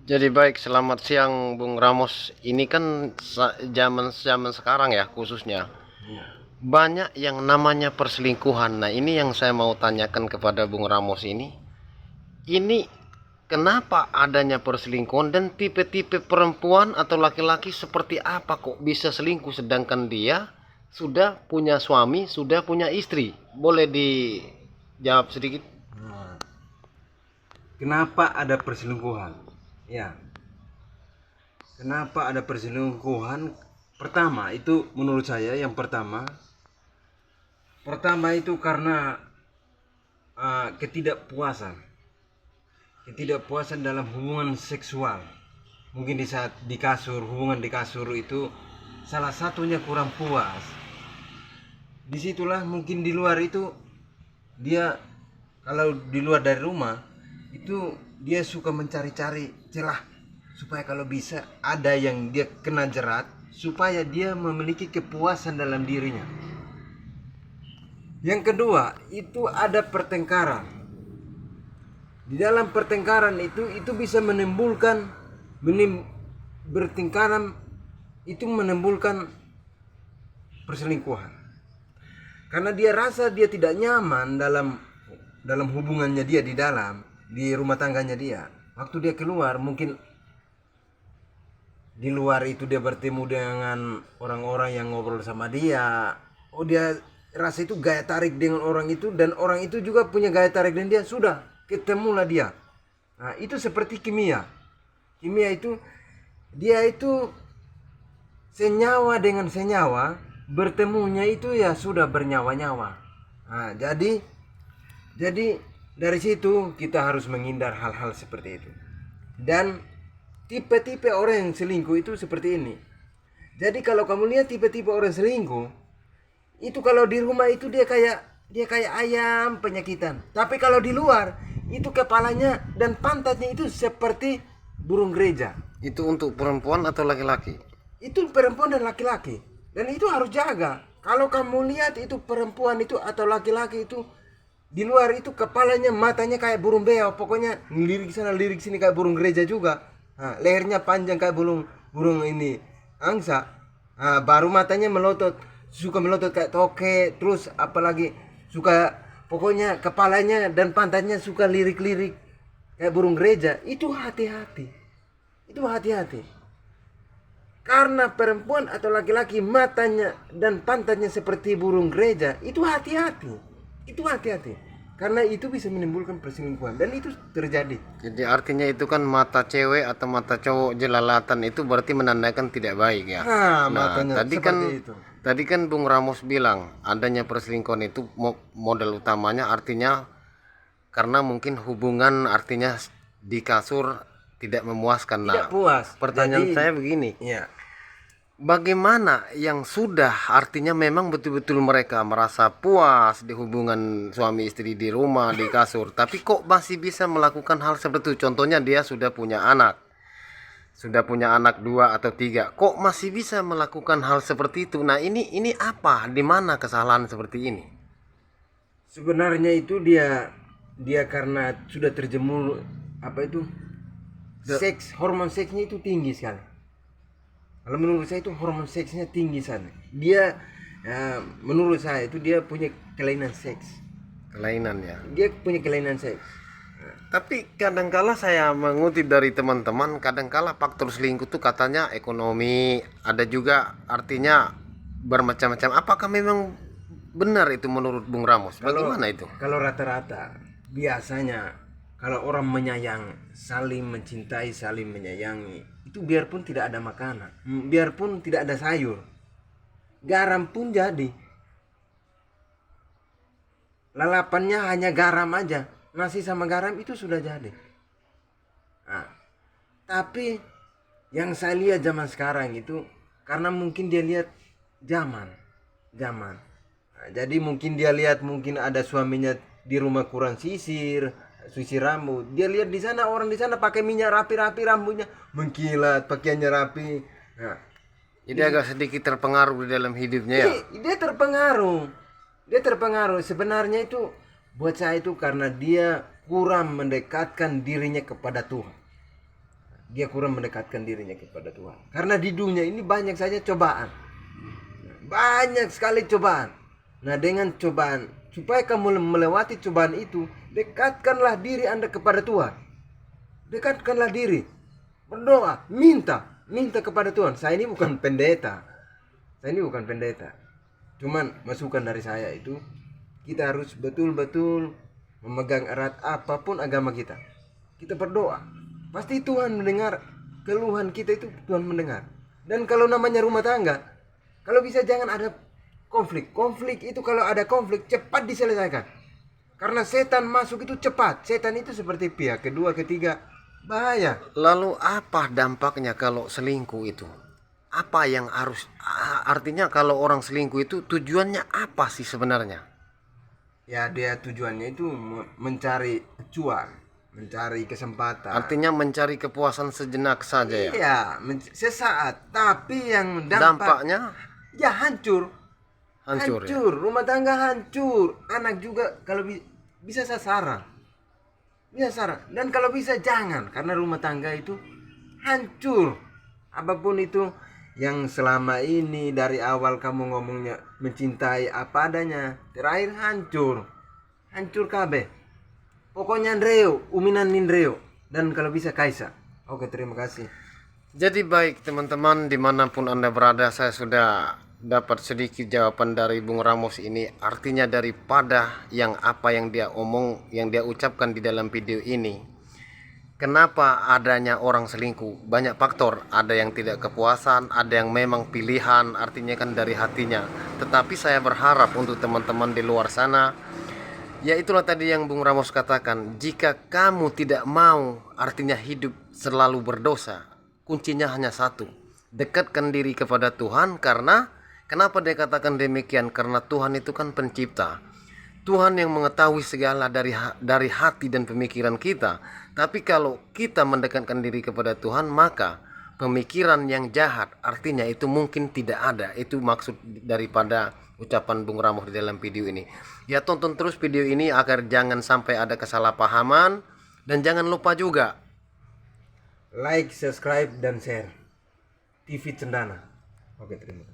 Jadi baik, selamat siang Bung Ramos. Ini kan zaman sekarang ya khususnya. Iya. Banyak yang namanya perselingkuhan. Nah, ini yang saya mau tanyakan kepada Bung Ramos ini. Ini kenapa adanya perselingkuhan dan tipe-tipe perempuan atau laki-laki seperti apa kok bisa selingkuh sedangkan dia sudah punya suami, sudah punya istri? Boleh dijawab sedikit? Nah, kenapa ada perselingkuhan? Ya, kenapa ada perselingkuhan? Pertama, itu menurut saya yang pertama itu karena ketidakpuasan, ketidakpuasan dalam hubungan seksual. Mungkin di saat di kasur, hubungan di kasur itu salah satunya kurang puas. Disitulah mungkin di luar itu dia, kalau di luar dari rumah itu dia suka mencari-cari celah supaya kalau bisa ada yang dia kena jerat supaya dia memiliki kepuasan dalam dirinya. Yang kedua itu ada pertengkaran. Di dalam pertengkaran itu bisa menimbulkan bertengkaran, itu menimbulkan perselingkuhan. Karena dia rasa dia tidak nyaman dalam hubungannya dia di rumah tangganya dia. Waktu dia keluar, mungkin di luar itu dia bertemu dengan orang-orang yang ngobrol sama dia. Oh, dia rasa itu gaya tarik dengan orang itu, dan orang itu juga punya gaya tarik dengan dia. Sudah, ketemulah dia. Nah, itu seperti kimia. Kimia itu dia itu senyawa dengan senyawa bertemunya itu ya sudah bernyawa-nyawa. Nah, jadi dari situ kita harus menghindar hal-hal seperti itu. Dan tipe-tipe orang yang selingkuh itu seperti ini. Jadi kalau kamu lihat tipe-tipe orang selingkuh, itu kalau di rumah itu dia kayak ayam penyakitan. Tapi kalau di luar itu kepalanya dan pantatnya itu seperti burung gereja. Itu untuk perempuan atau laki-laki? Itu perempuan dan laki-laki. Dan itu harus jaga. Kalau kamu lihat itu perempuan itu atau laki-laki itu di luar itu kepalanya, matanya kayak burung beo, pokoknya lirik sana lirik sini kayak burung gereja juga. Nah, lehernya panjang kayak burung ini angsa. Nah, baru matanya melotot, suka melotot kayak toke, terus apalagi suka, pokoknya kepalanya dan pantatnya suka lirik-lirik kayak burung gereja. Itu hati-hati. Itu hati-hati. Karena perempuan atau laki-laki matanya dan pantatnya seperti burung gereja, itu hati-hati. Itu hati-hati. Karena itu bisa menimbulkan perselingkuhan dan itu terjadi. Jadi artinya itu kan mata cewek atau mata cowok jelalatan itu berarti menandakan tidak baik ya. Nah, Nah, matanya tadi seperti kan itu. tadi kan Bung Ramos bilang adanya perselingkuhan itu modal utamanya artinya karena mungkin hubungan artinya di kasur tidak memuaskan. Tidak Nah, puas. pertanyaan Jadi, saya begini, ya. bagaimana yang sudah artinya memang betul-betul mereka merasa puas di hubungan suami istri di rumah, di kasur, tapi kok masih bisa melakukan hal seperti itu? Contohnya dia sudah punya anak dua atau tiga, kok masih bisa melakukan hal seperti itu? Nah, ini apa? Di mana kesalahan seperti ini? Sebenarnya itu dia karena sudah terjemur, apa itu? Hormon seksnya itu tinggi sekali. Kalau menurut saya itu hormon seksnya tinggi sana. Dia, menurut saya itu dia punya kelainan seks. Kelainan ya. Dia punya kelainan seks. Tapi kadangkala saya mengutip dari teman-teman, kadangkala faktor selingkuh itu katanya ekonomi, ada juga artinya bermacam-macam. Apakah memang benar itu menurut Bung Ramos? Kalau Bagaimana itu? kalau rata-rata biasanya kalau orang menyayang, saling mencintai, saling menyayangi, itu biarpun tidak ada makanan, biarpun tidak ada sayur, garam pun jadi. Lalapannya hanya garam aja, nasi sama garam itu sudah jadi. Nah, tapi yang saya lihat zaman sekarang itu karena mungkin dia lihat zaman, zaman. Nah, jadi mungkin dia lihat mungkin ada suaminya di rumah kurang sisir rambut. Dia lihat di sana orang di sana pakai minyak rapi-rapi rambutnya, mengkilat, pakaiannya rapi. Nah, Jadi agak sedikit terpengaruh di dalam hidupnya ya. dia terpengaruh. Dia terpengaruh. Sebenarnya itu buat saya itu karena dia kurang mendekatkan dirinya kepada Tuhan. dia kurang mendekatkan dirinya kepada Tuhan. Karena di dunia ini banyak saja cobaan. Banyak sekali cobaan. Nah, dengan cobaan, supaya kamu melewati cobaan itu, dekatkanlah diri Anda kepada Tuhan. Dekatkanlah diri. Berdoa, minta kepada Tuhan. Saya ini bukan pendeta. Cuman masukan dari saya itu, kita harus betul-betul memegang erat apapun agama kita. Kita berdoa. Pasti Tuhan mendengar keluhan kita itu, Tuhan mendengar. Dan kalau namanya rumah tangga, kalau bisa jangan ada konflik. Konflik itu kalau ada konflik cepat diselesaikan. Karena setan masuk itu cepat. Setan itu seperti pihak kedua, ketiga, bahaya. Lalu apa dampaknya kalau selingkuh itu? Apa yang artinya kalau orang selingkuh itu tujuannya apa sih sebenarnya? Ya, dia tujuannya itu mencari cuan, mencari kesempatan. Artinya mencari kepuasan sejenak saja ya. Iya, sesaat. Tapi yang Dampaknya ya hancur. hancur ya. Rumah tangga hancur. Anak juga kalau bisa sasaran. Dan kalau bisa jangan, karena rumah tangga itu hancur. Apapun itu yang selama ini dari awal kamu ngomongnya mencintai apa adanya, terakhir hancur kabeh. Pokoknya Andreo, uminan Nindreo, dan kalau bisa Kaisa. Oke, terima kasih. Jadi baik teman-teman, dimanapun Anda berada, saya sudah dapat sedikit jawaban dari Bung Ramos ini. Artinya daripada apa yang dia ucapkan di dalam video ini, kenapa adanya orang selingkuh? Banyak faktor, ada yang tidak kepuasan, ada yang memang pilihan, artinya kan dari hatinya. Tetapi saya berharap untuk teman-teman di luar sana, ya itulah tadi yang Bung Ramos katakan, jika kamu tidak mau artinya hidup selalu berdosa, kuncinya hanya satu, dekatkan diri kepada Tuhan. Karena kenapa dia katakan demikian? Karena Tuhan itu kan pencipta, Tuhan yang mengetahui segala dari hati dan pemikiran kita. Tapi kalau kita mendekatkan diri kepada Tuhan, maka pemikiran yang jahat artinya itu mungkin tidak ada. Itu maksud daripada ucapan Bung Ramos di dalam video ini. Ya, tonton terus video ini agar jangan sampai ada kesalahpahaman. Dan jangan lupa juga Like, subscribe, dan share TV Cendana. Oke, terima kasih.